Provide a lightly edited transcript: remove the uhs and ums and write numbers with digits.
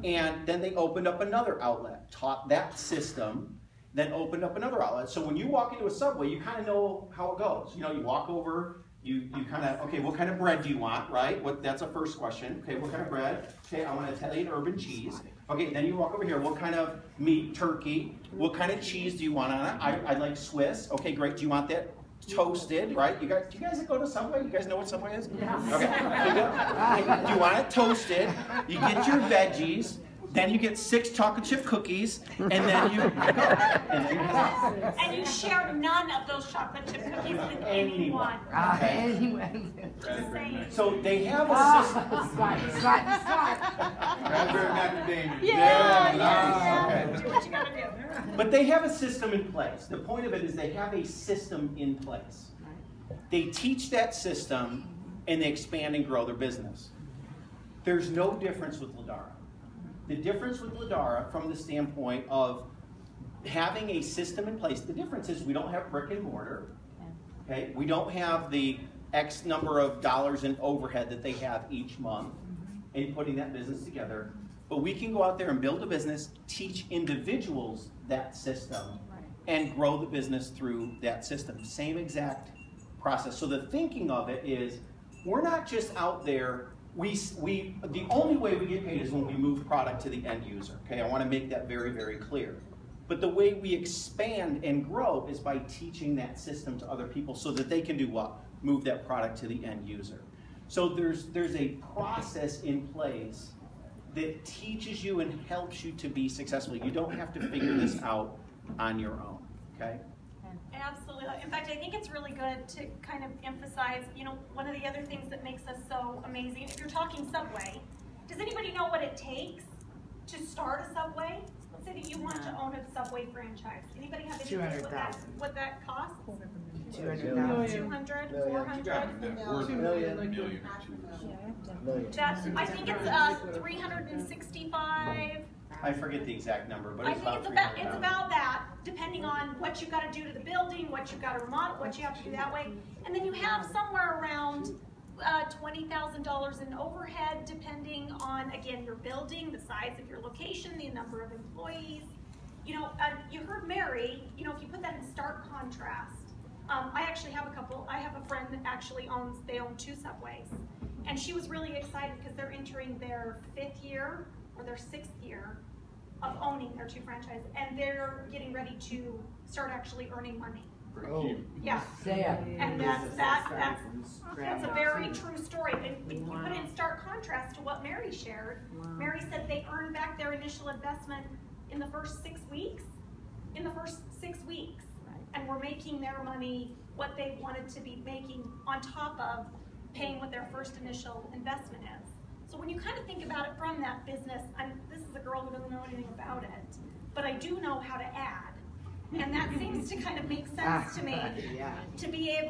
And then they opened up another outlet, taught that system, then opened up another outlet. So when you walk into a Subway, you kind of know how it goes. You know, you walk over, you kind of, okay, what kind of bread do you want, right? That's a first question. Okay, what kind of bread? Okay, I want Italian urban cheese. Okay, then you walk over here, what kind of meat, turkey? What kind of cheese do you want on it? I like Swiss. Okay, great, do you want that toasted, right? Do you guys go to Subway? You guys know what Subway is? Yeah. Okay. Do you want it toasted? You get your veggies, then you get 6 chocolate chip cookies, and then you go. And you share none of those chocolate chip cookies with anyone. So they have a system. Raspberry macadamia. Yeah. Do what you gotta do. But they have a system in place. The point of it is they have a system in place. They teach that system and they expand and grow their business. There's no difference with Ladara. The difference with Ladara from the standpoint of having a system in place, the difference is we don't have brick and mortar. Okay? We don't have the X number of dollars in overhead that they have each month in putting that business together. But we can go out there and build a business, teach individuals that system, and grow the business through that system. Same exact process. So the thinking of it is, we're not just out there, the only way we get paid is when we move product to the end user. Okay, I want to make that very, very clear. But the way we expand and grow is by teaching that system to other people so that they can do what? Move that product to the end user. So there's a process in place that teaches you and helps you to be successful. You don't have to figure this out on your own, okay? Absolutely. In fact, I think it's really good to kind of emphasize, you know, one of the other things that makes us so amazing, if you're talking Subway, does anybody know what it takes to start a Subway? Let's say that you want to own a Subway franchise. Anybody have any idea what that costs? 200,000. 200, 400? Million. I think it's 365. I forget the exact number, but it's about it's about that, depending on what you've got to do to the building, what you've got to remodel, what you have to do that way. And then you have somewhere around $20,000 in overhead, depending on, again, your building, the size of your location, the number of employees. You know, you heard Mary, you know, if you put that in stark contrast, I actually have I have a friend that actually own 2 Subways. And she was really excited because they're entering their 5th year or their 6th year of owning their 2 franchises, and they're getting ready to start actually earning money. Oh, yeah. And that's a very true story. And when you put it in stark contrast to what Mary shared, Mary said they earned back their initial investment in the first 6 weeks. In the first 6 weeks. And we're making their money what they wanted to be making on top of paying what their first initial investment is. So when you kind of think about it from that business, this is a girl who doesn't know anything about it, but I do know how to add. And that seems to kind of make sense to me, to be able